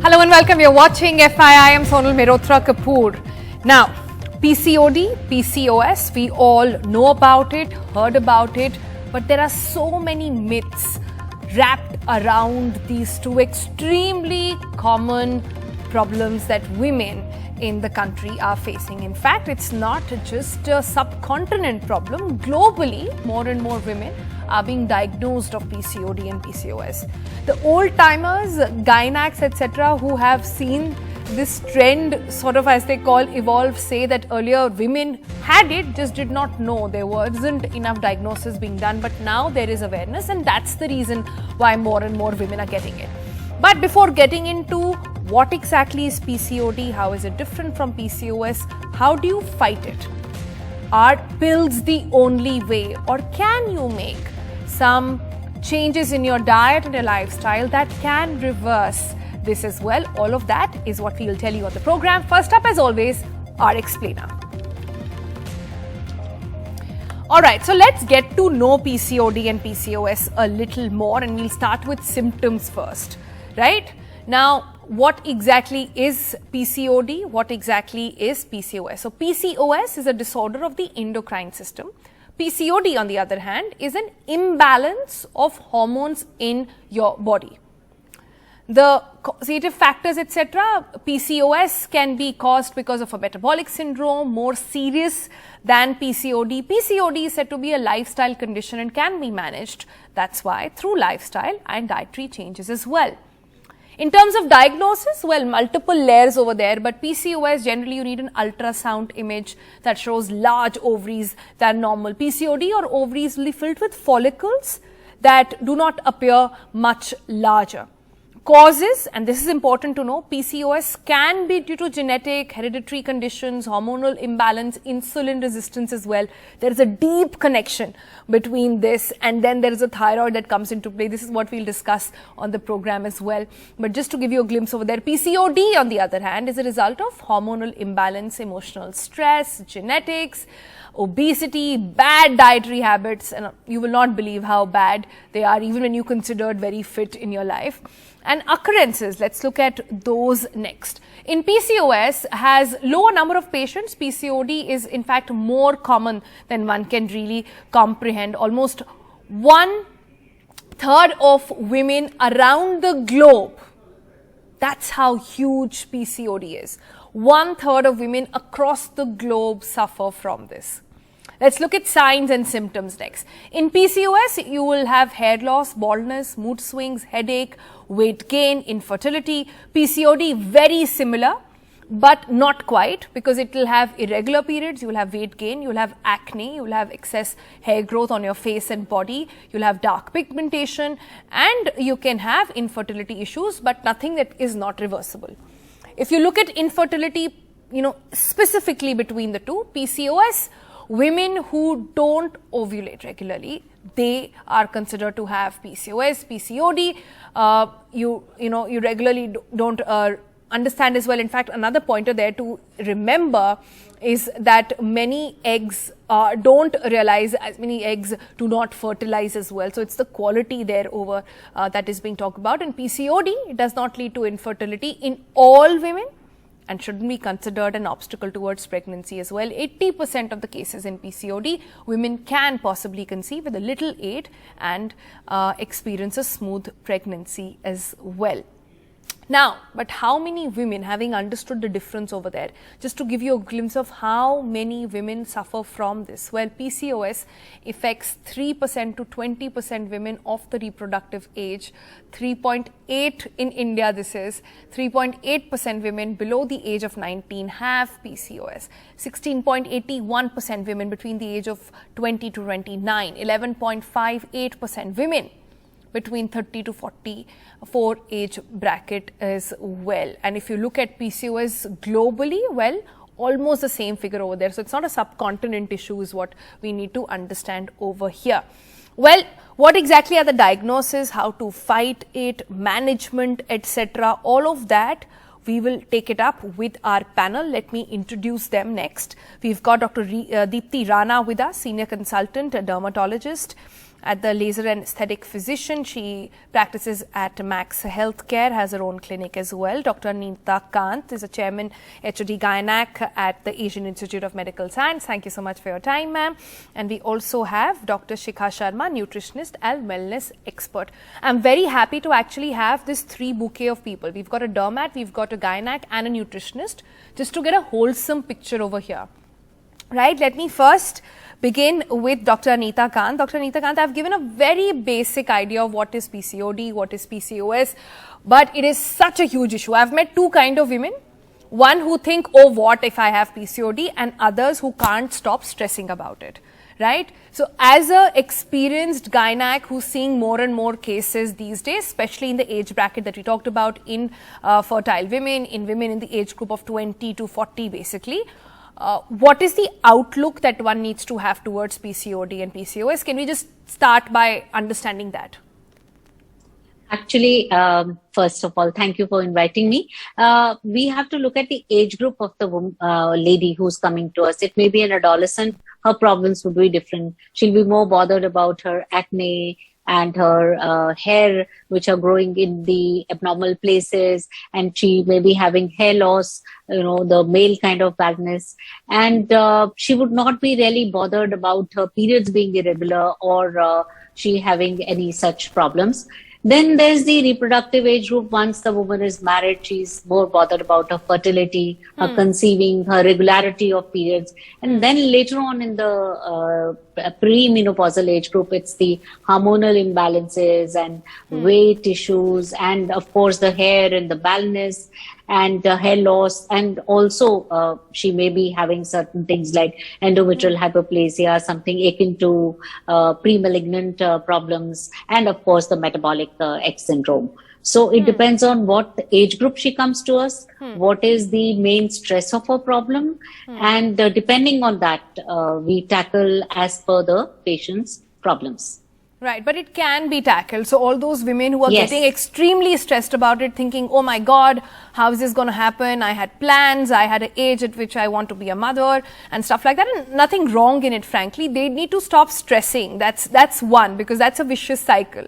Hello and welcome. You're watching FYI. I am Sonal Mehrotra Kapoor. Now, PCOD, PCOS, we all know about it, heard about it, but there are so many myths wrapped around these two extremely common problems that women in the country are facing. In fact, it's not just a subcontinent problem. Globally, more and more women are being diagnosed of PCOD and PCOS. The old-timers, gynacs, etc., who have seen this trend, sort of as they call evolve, say that earlier women had it, just did not know. There wasn't enough diagnosis being done, but now there is awareness, and that's the reason why more and more women are getting it. But before getting into what exactly is PCOD, how is it different from PCOS, how do you fight it? Are pills the only way, or can you make some changes in your diet and your lifestyle that can reverse this as well? All of that is what we will tell you on the program. First up, as always, our explainer. Alright, so let's get to know PCOD and PCOS a little more, and we'll start with symptoms first, right? Now, what exactly is PCOD? What exactly is PCOS? So, PCOS is a disorder of the endocrine system. PCOD, on the other hand, is an imbalance of hormones in your body. The causative factors, etc., PCOS can be caused because of a metabolic syndrome, more serious than PCOD. PCOD is said to be a lifestyle condition and can be managed. That's why through lifestyle and dietary changes as well. In terms of diagnosis, well, multiple layers over there, but PCOS, generally you need an ultrasound image that shows large ovaries than normal. PCOD, or ovaries will be filled with follicles that do not appear much larger. Causes, and this is important to know, PCOS can be due to genetic, hereditary conditions, hormonal imbalance, insulin resistance as well. There is a deep connection between this, and then there is a thyroid that comes into play. This is what we'll discuss on the program as well. But just to give you a glimpse over there, PCOD, on the other hand, is a result of hormonal imbalance, emotional stress, genetics, obesity, bad dietary habits, and you will not believe how bad they are even when you considered very fit in your life. And occurrences, let's look at those next. In PCOS has lower number of patients. PCOD is in fact more common than one can really comprehend. Almost 1/3 of women around the globe. That's how huge PCOD is. 1/3 of women across the globe suffer from this. Let's look at signs and symptoms next. In PCOS, you will have hair loss, baldness, mood swings, headache, weight gain, infertility. PCOD, very similar, but not quite, because it will have irregular periods, you will have weight gain, you will have acne, you will have excess hair growth on your face and body, you will have dark pigmentation, and you can have infertility issues, but nothing that is not reversible. If you look at infertility, specifically between the two, PCOS, women who don't ovulate regularly, they are considered to have PCOS. PCOD, you regularly don't understand as well. In fact, another pointer there to remember is that many eggs don't realize, as many eggs do not fertilize as well. So it's the quality there over that is being talked about. And PCOD, it does not lead to infertility in all women, and shouldn't be considered an obstacle towards pregnancy as well. 80% of the cases in PCOD, women can possibly conceive with a little aid and experience a smooth pregnancy as well. Now, but how many women, having understood the difference over there, just to give you a glimpse of how many women suffer from this? Well, PCOS affects 3% to 20% women of the reproductive age. 3.8 in India, this is 3.8% women below the age of 19 have PCOS. 16.81% women between the age of 20 to 29. 11.58% women between 30 to 44 age bracket as well. And if you look at PCOS globally, well, almost the same figure over there. So it's not a subcontinent issue is what we need to understand over here. Well, what exactly are the diagnoses, how to fight it, management, etc. All of that we will take it up with our panel. Let me introduce them next. We've got Dr. Deepti Rana with us, Senior Consultant, a dermatologist, at the laser and aesthetic physician. She practices at Max Healthcare, has her own clinic as well. Dr. Neeta Kant is a chairman HOD Gynac at the Asian Institute of Medical Science. Thank you so much for your time, ma'am. And we also have Dr. Shikha Sharma, nutritionist and wellness expert. I'm very happy to actually have this three bouquet of people. We've got a dermat, we've got a gynac and a nutritionist, just to get a wholesome picture over here. Right, let me first begin with Dr. Neeta Kant. Dr. Neeta Kant, I've given a very basic idea of what is PCOD, what is PCOS, but it is such a huge issue. I've met two kind of women. One who think, oh, what if I have PCOD, and others who can't stop stressing about it, right? So as a experienced gynac who's seeing more and more cases these days, especially in the age bracket that we talked about in fertile women, in women in the age group of 20 to 40 basically, what is the outlook that one needs to have towards PCOD and PCOS? Can we just start by understanding that? Actually, first of all, thank you for inviting me. We have to look at the age group of the lady who's coming to us. It may be an adolescent. Her problems would be different. She'll be more bothered about her acne and her hair, which are growing in the abnormal places, and she may be having hair loss, the male kind of baldness, and she would not be really bothered about her periods being irregular or she having any such problems. Then there's the reproductive age group. Once the woman is married, she's more bothered about her fertility, her conceiving, her regularity of periods. And then later on in the pre-menopausal age group, it's the hormonal imbalances and weight issues, and of course the hair and the baldness and hair loss, and also she may be having certain things like endometrial hyperplasia, something akin to pre-malignant problems, and of course the metabolic X syndrome. So it depends on what age group she comes to us, what is the main stress of her problem, and depending on that, we tackle as per the patient's problems. Right, but it can be tackled. So all those women who are getting extremely stressed about it, thinking, oh my God, how is this going to happen? I had plans, I had an age at which I want to be a mother and stuff like that. And nothing wrong in it, frankly. They need to stop stressing. That's one, because that's a vicious cycle.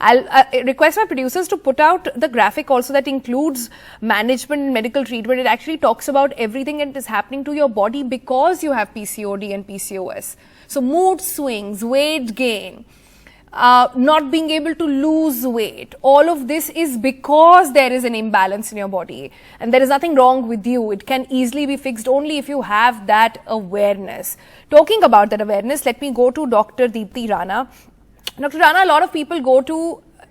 I'll request my producers to put out the graphic also that includes management and medical treatment. It actually talks about everything that is happening to your body because you have PCOD and PCOS. So mood swings, weight gain, not being able to lose weight, all of this is because there is an imbalance in your body, and there is nothing wrong with you. It can easily be fixed only if you have that awareness. Talking about that awareness, let me go to Dr. Deepti Rana. Dr. Rana, a lot of people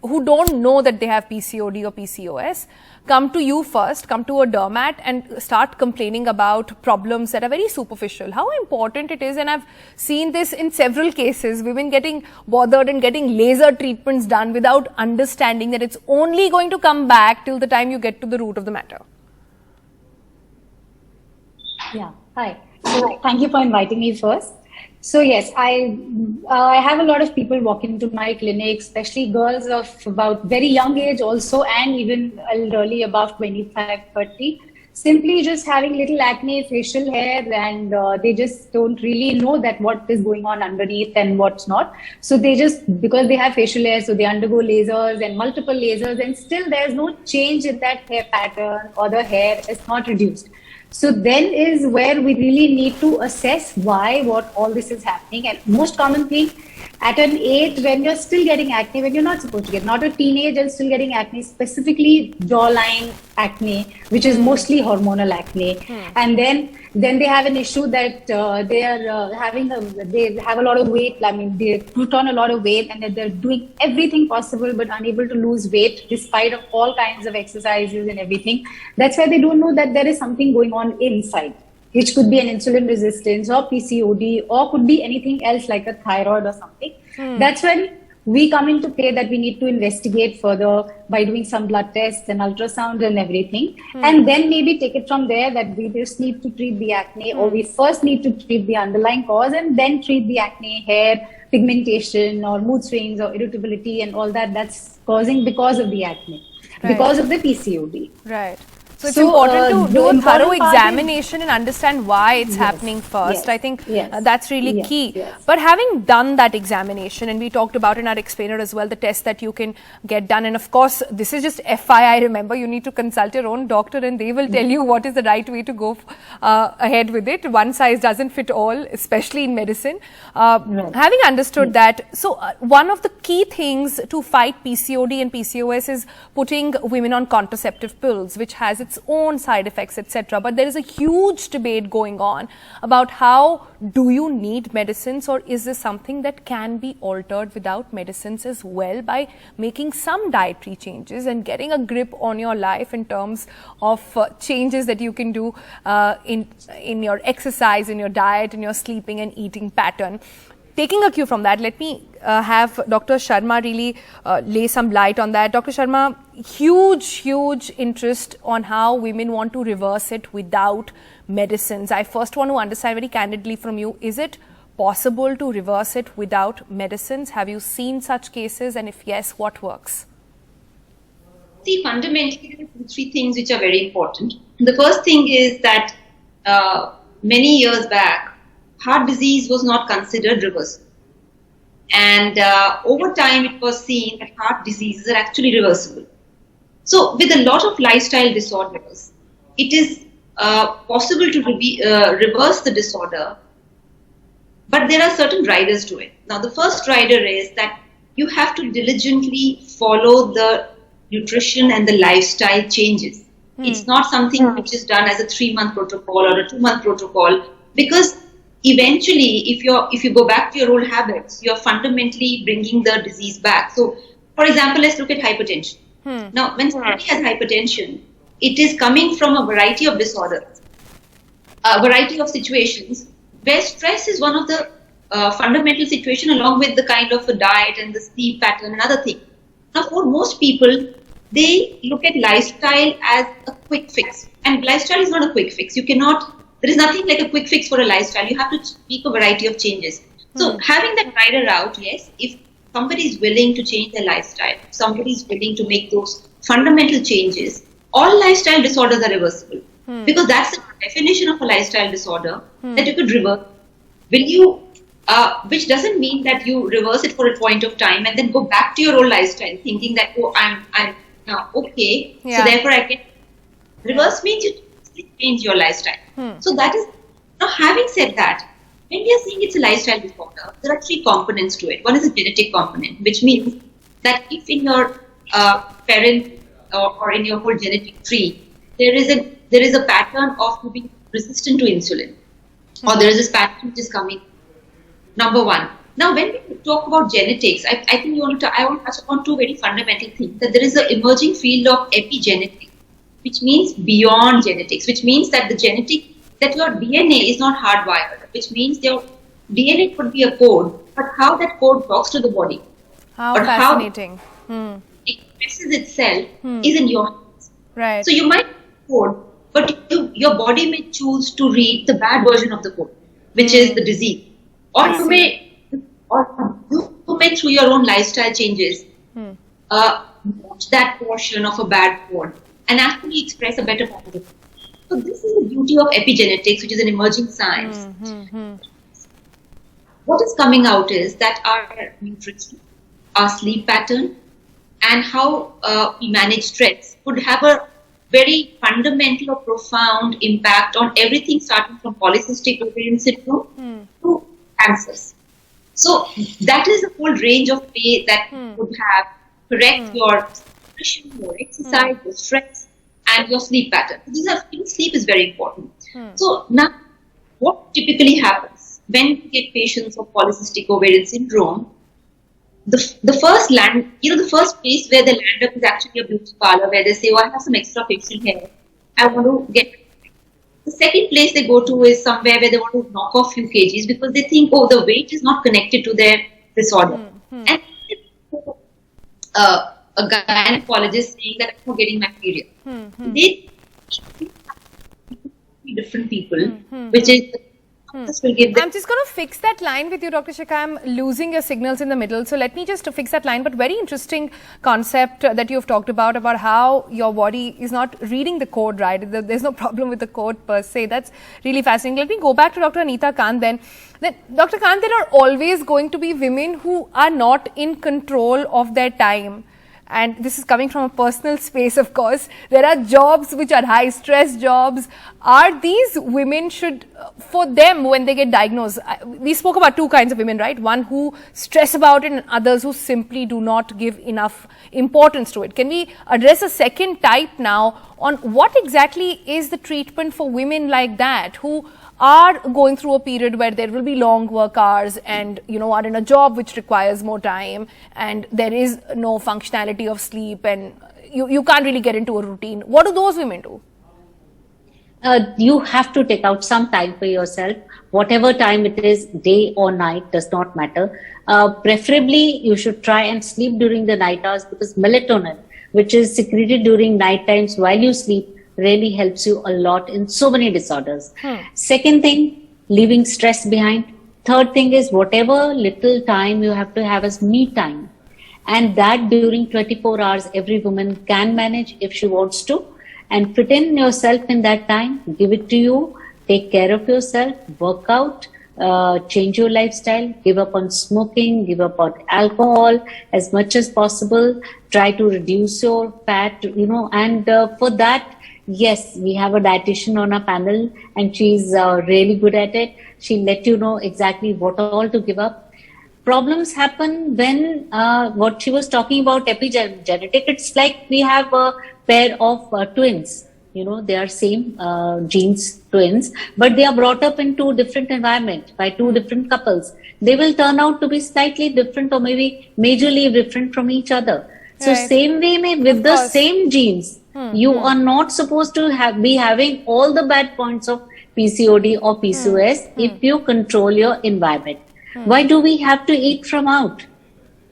who don't know that they have PCOD or PCOS, come to you first, come to a dermat and start complaining about problems that are very superficial. How important it is, and I've seen this in several cases, women getting bothered and getting laser treatments done without understanding that it's only going to come back till the time you get to the root of the matter. Yeah, hi. So thank you for inviting me first. So yes, I have a lot of people walk into my clinic, especially girls of about very young age also, and even elderly above 25, 30, simply just having little acne, facial hair, and they just don't really know that what is going on underneath and what's not. So they just, because they have facial hair, so they undergo lasers and multiple lasers, and still there's no change in that hair pattern, or the hair is not reduced. So then is where we really need to assess what all this is happening. And most common thing, at an age when you're still getting acne, when you're not supposed to get, not a teenage and still getting acne, specifically jawline acne, which is mostly hormonal acne. And then they have an issue that they have a lot of weight. I mean, they put on a lot of weight, and that they're doing everything possible but unable to lose weight despite of all kinds of exercises and everything. That's why they don't know that there is something going on inside, which could be an insulin resistance or PCOD, or could be anything else like a thyroid or something. That's when we come into play, that we need to investigate further by doing some blood tests and ultrasound and everything. And then maybe take it from there, that we just need to treat the acne, or we first need to treat the underlying cause and then treat the acne, hair, pigmentation or mood swings or irritability and all that that's causing because of the acne, because of the PCOD. Right. So it's important to do a thorough part is- examination and understand why it's happening first. yes, I think yes, that's really yes, key. yes. But having done that examination, and we talked about in our explainer as well, the test that you can get done. And of course, this is just FYI, remember, you need to consult your own doctor and they will tell you what is the right way to go ahead with it. One size doesn't fit all, especially in medicine. Having understood that, so one of the key things to fight PCOD and PCOS is putting women on contraceptive pills, which has its own side effects, etc. But there is a huge debate going on about how do you need medicines, or is this something that can be altered without medicines as well by making some dietary changes and getting a grip on your life in terms of changes that you can do in your exercise, in your diet, in your sleeping and eating pattern. Taking a cue from that, let me have Dr. Sharma really lay some light on that. Dr. Sharma, huge interest on how women want to reverse it without medicines. I first want to understand very candidly from you, is it possible to reverse it without medicines? Have you seen such cases? And if yes, what works? See, fundamentally, there are three things which are very important. The first thing is that many years back, heart disease was not considered reversible. And over time, it was seen that heart diseases are actually reversible. So with a lot of lifestyle disorders, it is possible to reverse the disorder, but there are certain riders to it. Now, the first rider is that you have to diligently follow the nutrition and the lifestyle changes. It's not something which is done as a 3-month protocol or a 2-month protocol, because eventually, if you go back to your old habits, you are fundamentally bringing the disease back. So, for example, let's look at hypertension. Now, when somebody has hypertension, it is coming from a variety of disorders, a variety of situations where stress is one of the fundamental situations, along with the kind of a diet and the sleep pattern and other things. Now, for most people, they look at lifestyle as a quick fix, and lifestyle is not a quick fix. There is nothing like a quick fix for a lifestyle. You have to make a variety of changes. So having that rider out, yes, if somebody is willing to change their lifestyle, somebody is willing to make those fundamental changes, all lifestyle disorders are reversible. Because that's the definition of a lifestyle disorder, that you could reverse. Which doesn't mean that you reverse it for a point of time and then go back to your old lifestyle thinking that, oh, I'm now okay, so therefore I can. Reverse means you change your lifestyle. So that is, now having said that, when we are saying it's a lifestyle disorder, there are 3 components to it. One is a genetic component, which means that if in your parent or in your whole genetic tree, there is a pattern of you being resistant to insulin, or there is this pattern which is coming. Number 1. Now, when we talk about genetics, I think I want to touch upon 2 very fundamental things. That there is an emerging field of epigenetics, which means beyond genetics, which means that that your DNA is not hardwired, which means your DNA could be a code, but how that code talks to the body, How or fascinating. how it expresses itself is in your hands. Right. So you might code, but your body may choose to read the bad version of the code, which is the disease. Or you may through your own lifestyle changes, watch that portion of a bad code and actually express a better part of it. So this is the beauty of epigenetics, which is an emerging science. What is coming out is that our nutrition, our sleep pattern, and how we manage stress could have a very fundamental or profound impact on everything, starting from polycystic ovarian syndrome to cancers. So that is the whole range of way that would have correct your nutrition, your exercise, your stress, and your sleep pattern. Sleep is very important. So now, what typically happens when you get patients of polycystic ovarian syndrome? The first place where they land up is actually a beauty parlor, where they say, "Oh, I have some extra facial hair. I want to get." The second place they go to is somewhere where they want to knock off few kgs because they think, oh, the weight is not connected to their disorder. And a gynecologist saying that I'm not getting my period. They different people, which is This will give them. I'm just going to fix that line with you, Dr. Shikha. I'm losing your signals in the middle. So let me just fix that line. But very interesting concept that you've talked about how your body is not reading the code, right? There's no problem with the code per se. That's really fascinating. Let me go back to Dr. Anita Kant then. Dr. Kant, there are always going to be women who are not in control of their time. And this is coming from a personal space, of course. There are jobs which are high stress jobs. Are these women for them when they get diagnosed, we spoke about two kinds of women, right? One who stress about it and others who simply do not give enough importance to it. Can we address a second type now on what exactly is the treatment for women like that who are going through a period where there will be long work hours and, are in a job which requires more time and there is no functionality of sleep and you can't really get into a routine. What do those women do? You have to take out some time for yourself. Whatever time it is, day or night, does not matter. Preferably, you should try and sleep during the night hours because melatonin, which is secreted during night times while you sleep, really helps you a lot in so many disorders. Second thing, leaving stress behind. Third thing is whatever little time you have to have as me time. And that during 24 hours, every woman can manage if she wants to. And fit in yourself in that time, give it to you, take care of yourself, work out, change your lifestyle, give up on smoking, give up on alcohol as much as possible, try to reduce your fat, and for that, yes, we have a dietitian on our panel and she's really good at it. She'll let you know exactly what all to give up. Problems happen when what she was talking about epigenetic, it's like we have a pair of twins, they are same genes twins, but they are brought up in two different environments by two different couples. They will turn out to be slightly different or maybe majorly different from each other. So same way with the same genes, you are not supposed to be having all the bad points of PCOD or PCOS if you control your environment. Why do we have to eat from out?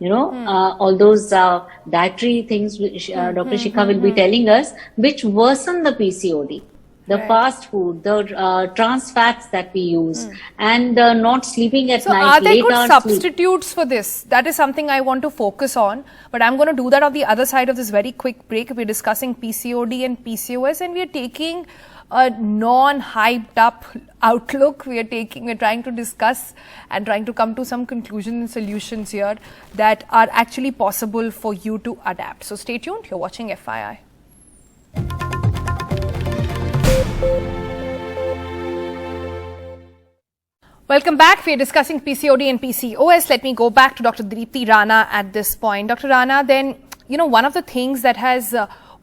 All those dietary things which Dr. Shikha will be telling us, which worsen the PCOD. The fast food, the trans fats that we use, and not sleeping at night. Are there good substitutes for this? That is something I want to focus on. But I'm going to do that on the other side of this very quick break. We're discussing PCOD and PCOS, and we're taking a non-hyped up outlook. We're trying to discuss and trying to come to some conclusions and solutions here that are actually possible for you to adapt. So stay tuned. You're watching FYI. Welcome back. We are discussing PCOD and PCOS. Let me go back to Dr. Deepti Rana at this point. Dr. Rana, then, one of the things that has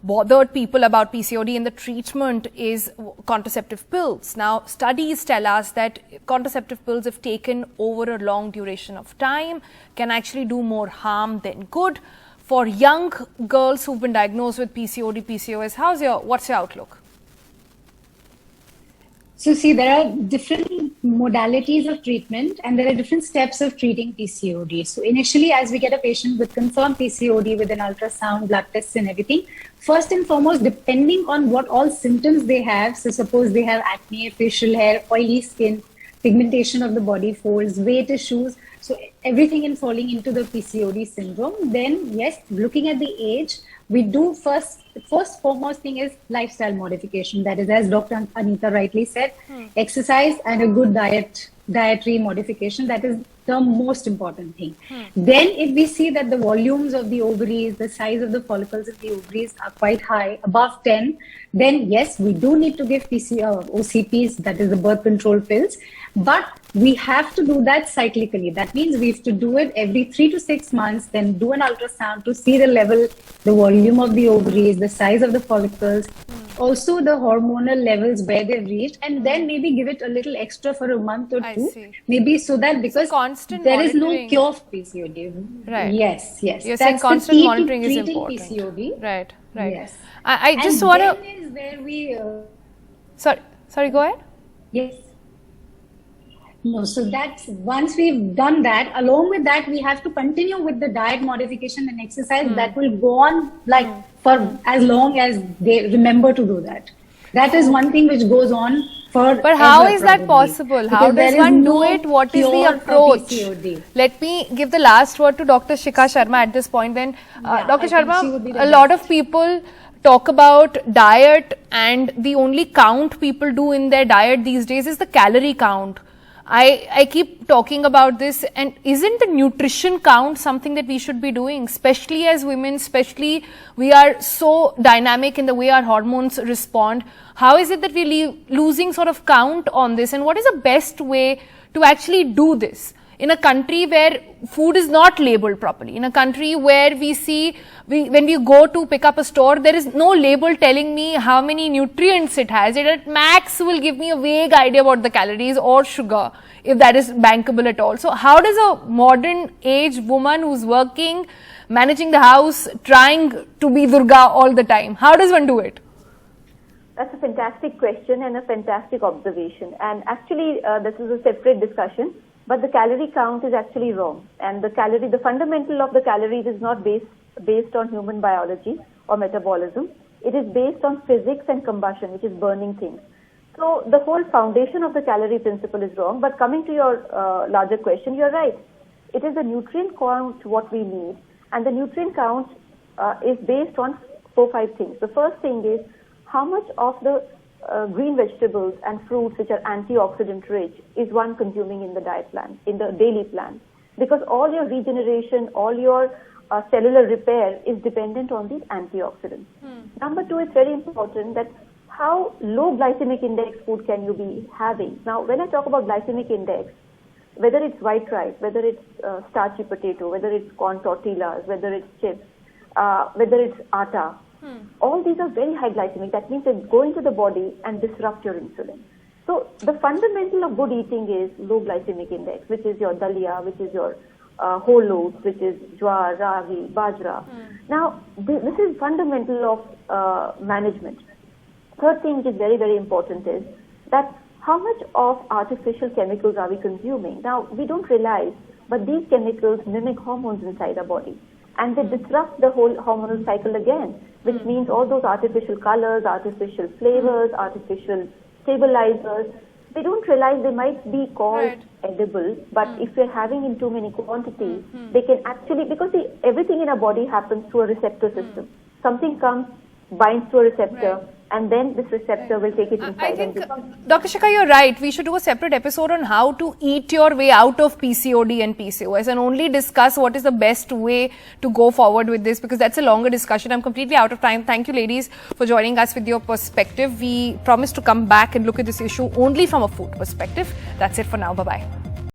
bothered people about PCOD and the treatment is contraceptive pills. Now, studies tell us that contraceptive pills, if taken over a long duration of time, can actually do more harm than good. For young girls who've been diagnosed with PCOD, PCOS, what's your outlook? So see, there are different modalities of treatment and there are different steps of treating PCOD. So initially, as we get a patient with confirmed PCOD with an ultrasound, blood tests and everything, first and foremost, depending on what all symptoms they have, so suppose they have acne, facial hair, oily skin, pigmentation of the body folds, weight issues, so everything in falling into the PCOD syndrome, then yes, looking at the age, we do first foremost thing is lifestyle modification. That is, as Dr. Anita rightly said, exercise and a good dietary modification. That is the most important thing. Then if we see that the volumes of the ovaries, the size of the follicles in the ovaries are quite high, above 10, then yes, we do need to give OCPs, that is the birth control pills. But we have to do that cyclically. That means we have to do it every 3 to 6 months, then do an ultrasound to see the level, the volume of the ovaries, the size of the follicles, also the hormonal levels where they've reached, and then maybe give it a little extra for a month or two. Maybe so that because there is no cure for PCOD. Right. Yes. You're saying constant monitoring is important. PCOD. Right. Yes. I just want to... then is where we... Sorry, go ahead. Yes. No, so that's once we've done that, along with that, we have to continue with the diet modification and exercise that will go on for as long as they remember to do that. That is one thing which goes on But how is that possible? How does one do it? What is the approach? Let me give the last word to Dr. Shikha Sharma at this point. Then, Dr. Sharma, a lot of people talk about diet, and the only count people do in their diet these days is the calorie count. I keep talking about this, and isn't the nutrition count something that we should be doing, especially as women, especially we are so dynamic in the way our hormones respond? How is it that we're losing sort of count on this, and what is the best way to actually do this in a country where food is not labeled properly, in a country where we see, when we go to pick up a store, there is no label telling me how many nutrients it has. It at max will give me a vague idea about the calories or sugar, if that is bankable at all. So how does a modern age woman who's working, managing the house, trying to be Durga all the time, how does one do it? That's a fantastic question and a fantastic observation. And actually, this is a separate discussion. But the calorie count is actually wrong, and the fundamental of the calories is not based on human biology or metabolism. It is based on physics and combustion, which is burning things. So the whole foundation of the calorie principle is wrong. But coming to your larger question, you're right. It is the nutrient count what we need, and the nutrient count is based on 4-5 things. The first thing is how much of the green vegetables and fruits which are antioxidant rich is one consuming in the diet plan, in the daily plan, because all your regeneration, all your cellular repair is dependent on these antioxidants. Number 2, it's very important that how low glycemic index food can you be having. Now, when I talk about glycemic index, whether it's white rice, whether it's starchy potato, whether it's corn tortillas, whether it's chips, whether it's atta, all these are very high glycemic. That means they go into the body and disrupt your insulin. So the fundamental of good eating is low glycemic index, which is your dalia, which is your whole oats, which is jwar, ragi, bajra. Now, this is fundamental of management. Third thing which is very, very important is that how much of artificial chemicals are we consuming? Now, we don't realize, but these chemicals mimic hormones inside our body, and they disrupt the whole hormonal cycle again, which means all those artificial colors, artificial flavors, artificial stabilizers, we don't realize they might be called edible, but if we're having in too many quantities, they can actually, because everything in our body happens through a receptor system. Something comes, binds to a receptor, and then this receptor will take it inside. I think, Dr. Shikha, you're right. We should do a separate episode on how to eat your way out of PCOD and PCOS, and only discuss what is the best way to go forward with this, because that's a longer discussion. I'm completely out of time. Thank you, ladies, for joining us with your perspective. We promise to come back and look at this issue only from a food perspective. That's it for now. Bye-bye.